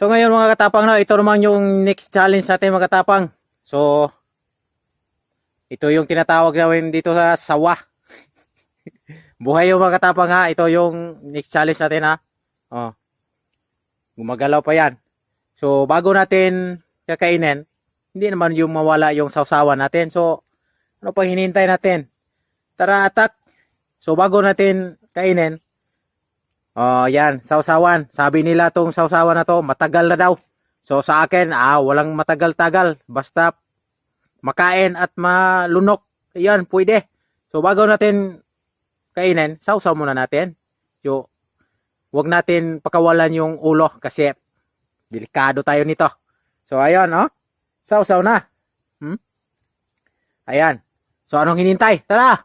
So ngayon mga katapang, no, ito naman yung next challenge natin mga katapang. So ito yung tinatawag namin dito sa sawa. Buhay yung mga katapang ha. Ito yung next challenge natin ha. Oh. Gumagalaw pa yan. So bago natin kakainin, hindi naman yung mawala yung sawsawan natin. So ano pa hinihintay natin? Tara, attack. So bago natin kainin, oh, yan, sawsawan. Sabi nila tong sawsawan na to, matagal na daw. So sa akin, walang matagal-tagal. Basta makain at malunok. Yan, pwede. So bago natin kainin, sawsaw muna natin. So, wag natin pakawalan yung ulo kasi delikado tayo nito. So ayun, oh. Sawsaw na. Ayan. So anong hinintay? Tara.